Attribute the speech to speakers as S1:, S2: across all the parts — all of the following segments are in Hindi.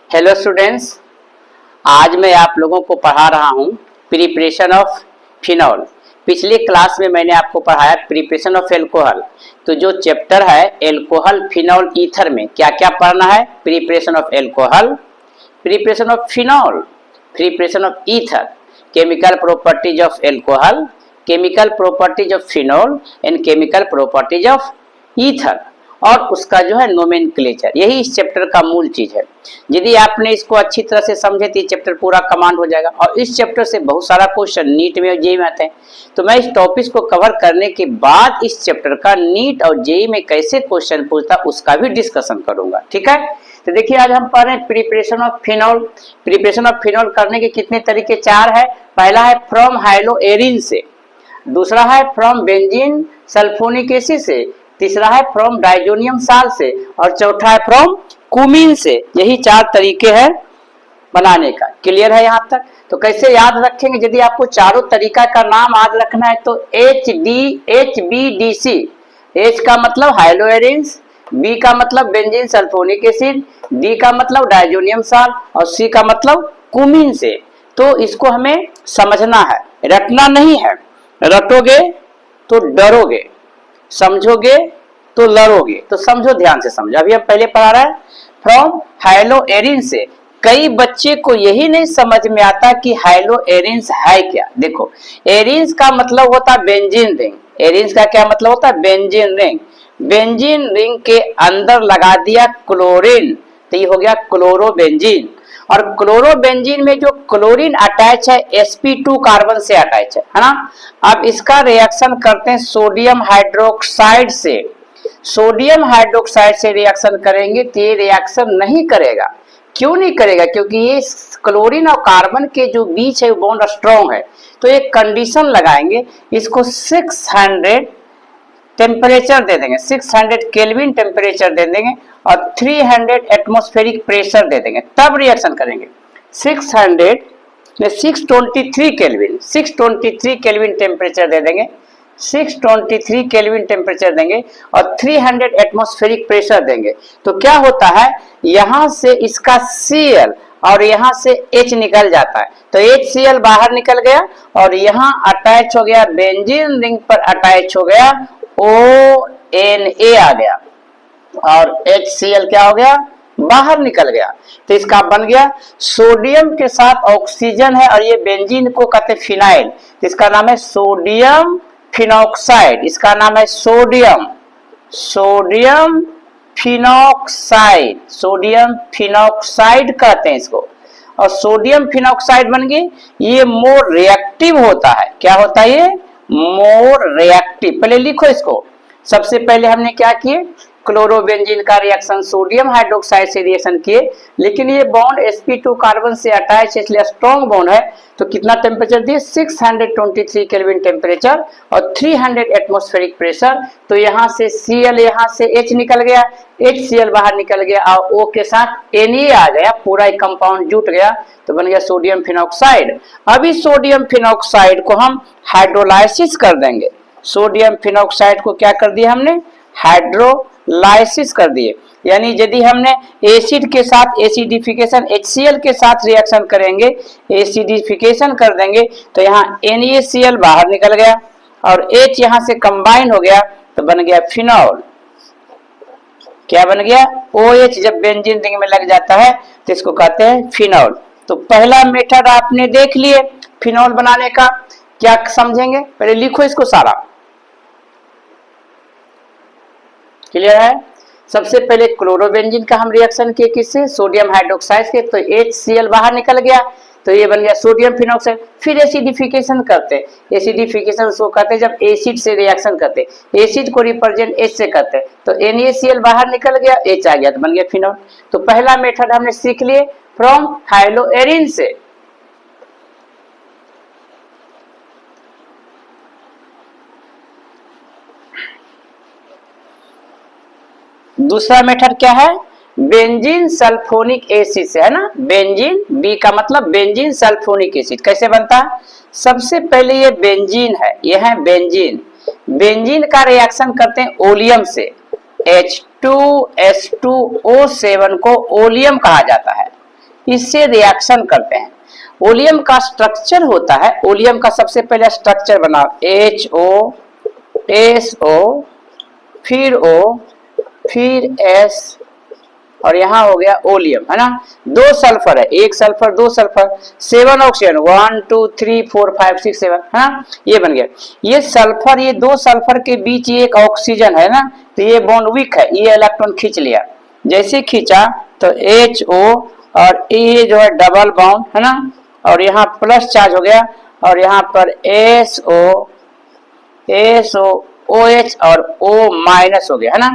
S1: हेलो स्टूडेंट्स, आज मैं आप लोगों को पढ़ा रहा हूँ प्रिपरेशन ऑफ फिनॉल। पिछली क्लास में मैंने आपको पढ़ाया प्रिपरेशन ऑफ एल्कोहल। तो जो चैप्टर है एल्कोहल फिनॉल ईथर में क्या क्या पढ़ना है, preparation of alcohol, preparation of phenol, preparation of ether, chemical properties of alcohol, chemical properties of phenol and chemical properties of ether, और उसका जो है नोमेनक्लेचर। यही इस चैप्टर का मूल चीज है। यदि आपने इसको अच्छी तरह से समझे तो ये चैप्टर पूरा कमांड हो जाएगा। और इस चैप्टर से बहुत सारा क्वेश्चन नीट में और जेई में आते हैं। तो मैं इस टॉपिक को कवर करने के बाद इस चैप्टर का नीट और जेई में कैसे क्वेश्चन पूछता उसका भी डिस्कशन करूंगा। ठीक है, तो देखिए आज हम पढ़ रहे हैं preparation of phenol. Preparation of phenol करने के कितने तरीके, चार है। पहला है फ्रॉम हाइलोएरिन से, दूसरा है फ्रॉम बेंजीन सल्फोनिक एसिड से, तीसरा है फ्रॉम डाइजोनियम साल्ट से, और चौथा है फ्रॉम कुमीन से। यही चार तरीके हैं बनाने का। क्लियर है यहाँ तक? तो कैसे याद रखेंगे? यदि आपको चारों तरीका का नाम याद रखना है तो HBDC, H का मतलब हाइलोएरिन्स, B का मतलब बेंजीन सल्फोनिक एसिड, D का मतलब डाइजोनियम साल्ट और C का मतलब कुमीन से। तो इसको हमें समझना है, रटना नहीं है। रटोगे तो डरोगे, समझोगे तो लड़ोगे। तो समझो, ध्यान से समझो। अभी हम पहले पढ़ा रहा है फ्रॉम हाइलोएरिन से। कई बच्चे को यही नहीं समझ में आता कि हाइलोएरिन्स है क्या। देखो, एरिन्स का मतलब होता है बेंजीन रिंग। एरिन्स का क्या मतलब होता है? Benzene ring. बेंजीन रिंग के अंदर लगा दिया क्लोरीन, तो ये हो गया क्लोरोबेंजीन। और क्लोरोबेंजीन में जो क्लोरीन अटैच है sp2 कार्बन से अटैच है ना। अब इसका रिएक्शन करते हैं सोडियम हाइड्रोक्साइड से। सोडियम हाइड्रोक्साइड से रिएक्शन करेंगे तो ये रिएक्शन नहीं करेगा। क्यों नहीं करेगा? क्योंकि ये क्लोरीन और कार्बन के जो बीच है बॉन्ड स्ट्रॉन्ग है। तो एक कंडीशन लगाएंगे, इसको 600 टेम्परेचर दे देंगे, 600 केल्विन टेम्परेचर दे देंगे और 300 एटमॉस्फेरिक प्रेशर दे देंगे, तब रिएक्शन करेंगे। 623 केल्विन, 623 केल्विन टेम्परेचर दे देंगे, 623 केल्विन टेम्परेचर देंगे और 300 एटमॉस्फेरिक प्रेशर देंगे। तो क्या होता है, यहां से इसका Cl और यहां से H निकल जाता है। तो HCl बाहर निकल गया और यहां अटैच हो गया, बेंजीन रिंग पर अटैच हो गया, ONA आ गया और HCl क्या हो गया, बाहर निकल गया। तो इसका बन गया सोडियम के साथ ऑक्सीजन है और ये बेंजीन को कहते हैं फिनाइल। तो इसका नाम है सोडियम फिनॉक्साइड। इसका नाम है सोडियम फिनॉक्साइड, सोडियम फिनॉक्साइड कहते हैं इसको। और सोडियम फिनॉक्साइड बन गई। ये मोर रिएक्टिव होता है। क्या होता है ये? More reactive. पहले लिखो इसको। सबसे पहले हमने क्या किए, क्लोरोबेंजीन का रिएक्शन सोडियम हाइड्रोक्साइड से रिएक्शन किए, लेकिन ये बॉन्ड sp2 कार्बन से अटैच है इसलिए स्ट्रॉन्ग बॉन्ड है। तो कितना टेम्परेचर दिए? 623 केल्विन टेम्परेचर और 300 एटमॉस्फेरिक प्रेशर। तो यहाँ से Cl, यहाँ से H निकल गया, HCl बाहर निकल गया और O के साथ Na आ गया, पूरा एक कंपाउंड जुट गया, तो बन गया सोडियम फिनॉक्साइड। अभी सोडियम फिनॉक्साइड को हम हाइड्रोलाइसिस कर देंगे। सोडियम फिनॉक्साइड को क्या कर दिया हमने? हाइड्रोलाइसिस कर दिए। यानी यदि हमने एसिड के साथ एसिडिफिकेशन HCl के साथ रिएक्शन करेंगे, एसिडिफिकेशन कर देंगे, तो यहाँ NaCl बाहर निकल गया और H यहाँ से कंबाइन हो गया, तो बन गया फिनॉल। क्या बन गया? OH जब बेंजीन रिंग में लग जाता है तो इसको कहते हैं फिनॉल। तो पहला मेथड आपने देख लिए फिनॉल बनाने का। क्या समझेंगे? पहले लिखो इसको सारा। क्लियर है? सबसे पहले क्लोरोबेंजीन का हम रिएक्शन किए, किससे? सोडियम हाइड्रोक्साइड के। तो HCl बाहर निकल गया, तो ये बन गया सोडियम फिनॉक्साइड। फिर एसिडिफिकेशन करते हैं। एसिडिफिकेशन उसको कहते हैं जब एसिड से रिएक्शन करते हैं, एसिड को रिप्रेजेंट H से करते हैं। तो NaCl बाहर निकल गया, H आ गया, तो बन गया फिनॉल। तो पहला मेथड हमने सीख लिए फ्रॉम हाइलोएरिन से। दूसरा मेथड क्या है? बेंजीन सल्फोनिक एसिड से, है ना। बेंजीन, बी का मतलब बेंजीन सल्फोनिक एसिड। कैसे बनता है? सबसे पहले ये बेंजीन है, ये है बेंजीन। बेंजीन का रिएक्शन करते हैं ओलियम से। H2SO7 को ओलियम कहा जाता है। इससे रिएक्शन करते हैं। ओलियम का स्ट्रक्चर होता है, ओलियम का सबसे पहले स्ट्रक्चर बना HO SO फिर O फिर S और यहाँ हो गया ओलियम, है ना। 2 सल्फर है, 1 सल्फर 2 सल्फर, 7 ऑक्सीजन 1 2 3 4 5 6 7, है ना, ये बन गया। ये सल्फर, ये 2 सल्फर के बीच ये एक ऑक्सीजन है ना, तो ये बॉन्ड वीक है, ये इलेक्ट्रॉन खींच लिया। जैसे खींचा तो HO और ये जो है डबल बॉन्ड, है ना, और यहाँ प्लस चार्ज हो गया और यहाँ पर SO OH और O माइनस हो गया, है ना।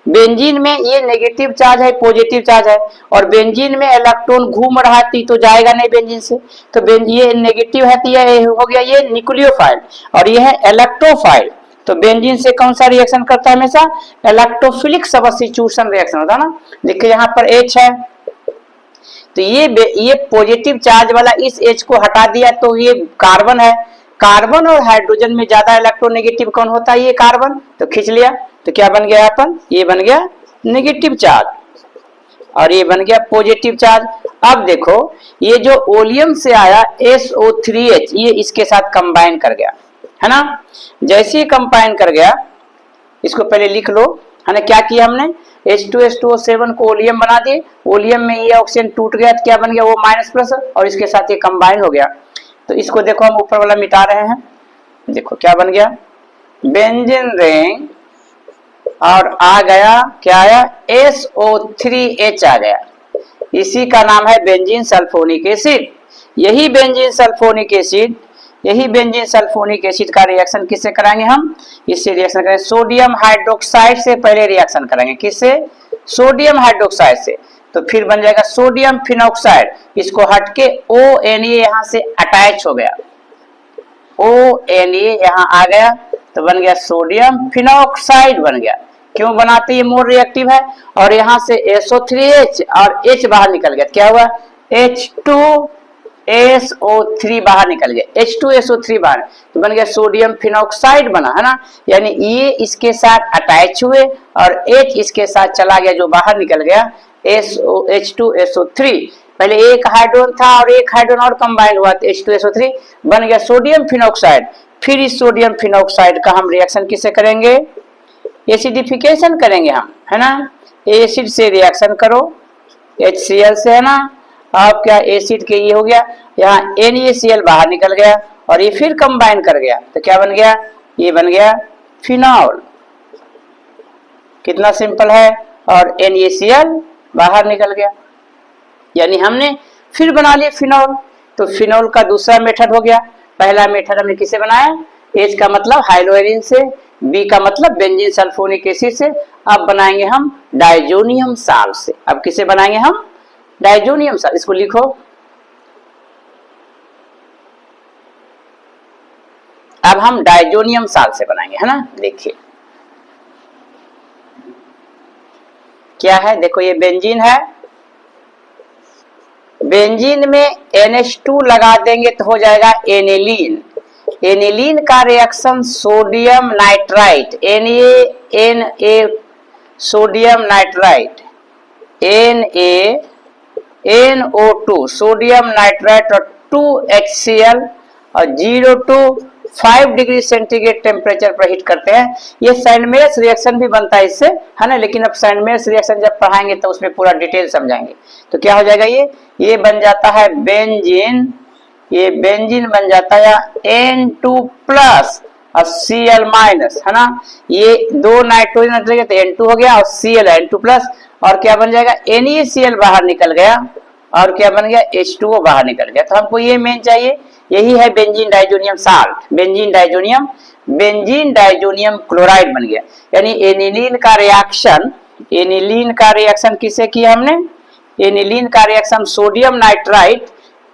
S1: बेंजीन में ये नेगेटिव चार्ज है, पॉजिटिव चार्ज है, और बेंजीन में इलेक्ट्रॉन घूम रहा थी तो जाएगा नहीं बेंजीन से, तो ये नेगेटिव है तो ये हो गया ये न्यूक्लियोफाइल और ये है इलेक्ट्रोफाइल। तो बेंजीन से कौन सा रिएक्शन करता है? हमेशा इलेक्ट्रोफिलिक सब्स्टिट्यूशन रिएक्शन होता है ना। देखिए यहाँ पर H है, तो ये पॉजिटिव चार्ज वाला इस H को हटा दिया तो ये कार्बन है। कार्बन और हाइड्रोजन में ज्यादा इलेक्ट्रोनेगेटिव कौन होता है? ये कार्बन, तो खींच लिया तो क्या बन गया? यहाँ पर ये बन गया नेगेटिव चार्ज और ये बन गया पॉजिटिव चार्ज। अब देखो ये जो ओलियम से आया SO3H, ये इसके साथ कंबाइन कर गया, है ना। जैसे ही कंबाइन कर गया, इसको पहले लिख लो, है ना। क्या किया हमने? H2SO7 को ओलियम बना दिए, ओलियम में ये ऑक्सीजन टूट गया तो क्या बन गया? वो माइनस प्लस और इसके साथ ये कंबाइन हो गया। तो इसको देखो हम ऊपर वाला मिटा रहे हैं, देखो क्या बन गया? बेंजीन रिंग और आ गया क्या आया? SO3H आ गया। इसी का नाम है बेंजीन सल्फोनिक एसिड। यही बेंजीन सल्फोनिक एसिड का रिएक्शन किससे कराएंगे हम? इससे रिएक्शन करेंगे सोडियम हाइड्रोक्साइड से, पहले रिएक्शन करेंगे किससे? सोडियम हाइड्रोक्साइड से। तो फिर बन जाएगा सोडियम फिनॉक्साइड, इसको हटके ONA यहाँ से अटैच हो गया, ONA यहाँ आ गया तो बन गया सोडियम फिनॉक्साइड बन गया। क्यों बनाते? ये मोर रिएक्टिव है। और यहाँ से SO3H और H बाहर निकल गया, क्या हुआ? H2SO3 बाहर निकल गया, H2SO3 बाहर, तो बन गया सोडियम फिनॉक्साइड बना, है ना। यानी ये इसके साथ अटैच हुए और H इसके साथ चला गया, जो बाहर निकल गया H2SO3। पहले एक हाइड्रोजन था और एक हाइड्रोजन और कंबाइन हुआ तो H2SO3 बन गया सोडियम फिनॉक्साइड। फिर इस सोडियम फिनॉक्साइड का हम रिएक्शन किससे करेंगे? एसिडिफिकेशन करेंगे हम, है ना। एसिड से रिएक्शन करो, HCl से, है ना। अब क्या एसिड के ये हो गया, यहाँ NaCl बाहर निकल गया और ये फिर कंबाइन कर गया तो क्या बन गया? ये बन गया फिनॉल। कितना सिंपल है। और NaCl बाहर निकल गया, यानी हमने फिर बना लिया फिनॉल। तो फिनॉल का दूसरा मेथड हो गया। पहला मेथड हमने किसे बनाया? H का मतलब हाइलोएरिन से, B का मतलब बेंजीन सल्फोनिक एसिड से। अब बनाएंगे हम डाइजोनियम साल्ट से। अब किसे बनाएंगे हम? Diazonium salt. इसको लिखो, अब हम डाइजोनियम साल्ट से बनाएंगे, है ना। देखिए क्या है, देखो ये बेंजीन है, बेंजीन में NH2 लगा देंगे तो हो जाएगा एनिलीन। एनिलीन का reaction sodium nitrite, Na sodium nitrite, NaNO2 sodium nitrite और 2HCl और 0 to 5 डिग्री सेंटीग्रेड टेम्परेचर पर हीट करते हैं। ये सैंडमेयर्स रिएक्शन भी बनता है इससे, है ना। लेकिन अब सैंडमेयर्स रिएक्शन जब पढ़ाएंगे तो उसमें पूरा डिटेल समझाएंगे। तो क्या हो जाएगा? ये बन जाता है बेंजीन, ये बेंजीन बन जाता है N2 प्लस और Cl माइनस, है ना। ये 2 नाइट्रोजन निकलेगा तो N2 हो गया और Cl N2 प्लस, और क्या बन जाएगा? NaCl बाहर निकल गया और क्या बन गया? H2O बाहर निकल गया। तो हमको ये मेन चाहिए, यही है benzene diazonium salt. Benzene diazonium chloride बन गया। यानी एनिलीन का रिएक्शन किसे किया हमने? एनिलीन का रिएक्शन सोडियम नाइट्राइट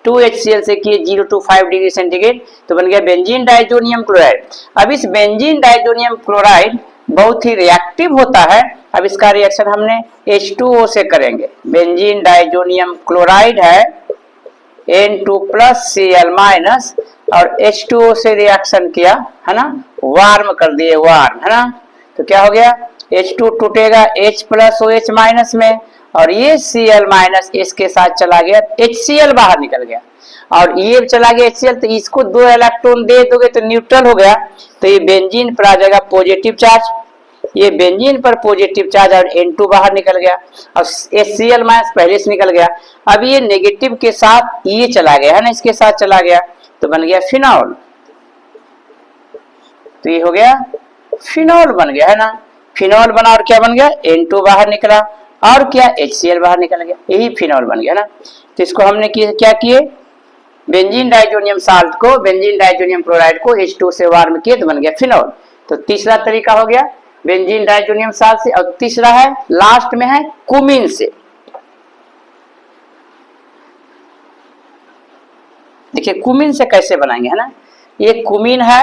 S1: 2HCl से किए 0 to 5 डिग्री सेंटीग्रेड, तो बन गया बेंजीन डाइजोनियम क्लोराइड। अब इस बेंजीन डाइजोनियम क्लोराइड बहुत ही रिएक्टिव होता है। अब इसका रिएक्शन हमने H2O से करेंगे। बेंजीन डाइजोनियम क्लोराइड है N2 प्लस Cl माइनस और H2O से रिएक्शन किया, है ना, वार्म कर दिए, वार्म, है ना। तो क्या हो गया? H2 टूटेगा H प्लस OH माइनस में और ये Cl माइनस इसके साथ चला गया, HCl बाहर निकल गया और ये चला गया HCl, तो इसको 2 इलेक्ट्रॉन दे दोगे तो न्यूट्रल हो गया, तो ये बेंजीन पर आ जाएगा पॉजिटिव चार्ज, ये बेंजीन पर पॉजिटिव चार्ज और N2 बाहर निकल गया और HCl माइनस पहले से निकल गया। अब ये नेगेटिव के साथ ये चला गया है ना, इसके साथ चला गया तो बन गया फिनॉल, तो ये हो गया फिनॉल बन गया है ना, फिनॉल बना और क्या बन गया, N2 बाहर निकला और क्या HCl बाहर निकल गया, यही फिनॉल बन गया ना। तो इसको हमने क्या किए, बेंजीन डाइजोनियम साल्ट को, बेंजीन डाइजोनियम क्लोराइड को H2 से वार्म किए तो बन गया फिनॉल। तो तीसरा तरीका हो गया बेंजीन डाइजोनियम साल्ट से, और तीसरा है लास्ट में है कुमीन से। देखिए कुमीन से कैसे बनाएंगे है ना, ये कुमीन है,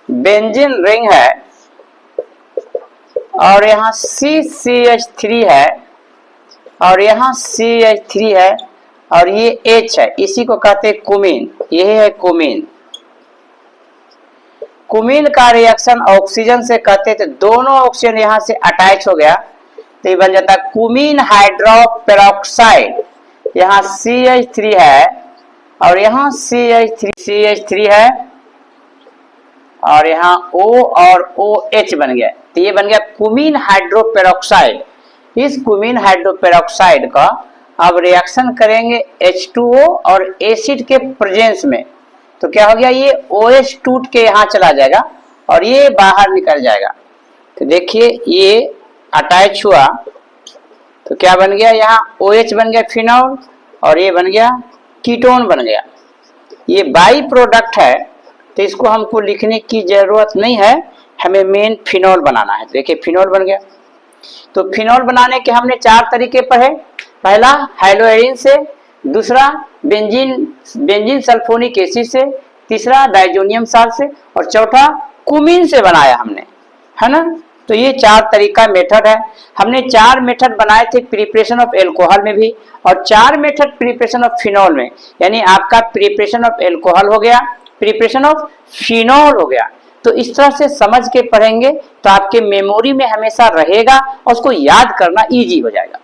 S1: बेंजीन रिंग है और यहाँ CCH3 है और यहाँ CH3 है और ये H है, इसी को कहते हैं कुमीन, यही है कुमीन। कुमीन का रिएक्शन ऑक्सीजन से कहते थे, दोनों ऑक्सीजन यहाँ से अटैच हो गया तो ये बन जाता है कुमीन हाइड्रोपेरोक्साइड। यहाँ CH3 है और यहाँ CH3 है और यहाँ O और OH बन गया, तो ये बन गया कुमीन हाइड्रोपेरोक्साइड। इस कुमीन हाइड्रोपेरोक्साइड का अब रिएक्शन करेंगे H2O और एसिड के प्रेजेंस में, तो क्या हो गया, ये OH टूट के यहाँ चला जाएगा और ये बाहर निकल जाएगा। तो देखिए ये अटैच हुआ तो क्या बन गया, यहाँ OH बन गया फिनॉल और ये बन गया कीटोन बन गया। ये बाई प्रोडक्ट है तो इसको हमको लिखने की जरूरत नहीं है, हमें मेन फिनॉल बनाना है। देखिए फिनॉल बन गया। तो फिनॉल बनाने के हमने 4 तरीके पढ़े, पहला हाइलोएरिन से, दूसरा बेंजीन सल्फोनिक एसिड से, तीसरा डाइजोनियम साल्ट से और चौथा कुमीन से बनाया हमने, है ना। तो ये 4 तरीका मेथड है। हमने 4 मेथड बनाए थे प्रिपरेशन ऑफ एल्कोहल में भी और 4 मेथड प्रिपरेशन ऑफ फिनॉल में, यानी आपका प्रिपरेशन ऑफ एल्कोहल हो गया, प्रिपरेशन ऑफ फिनॉल हो गया। तो इस तरह से समझ के पढ़ेंगे तो आपके मेमोरी में हमेशा रहेगा और उसको याद करना इजी हो जाएगा।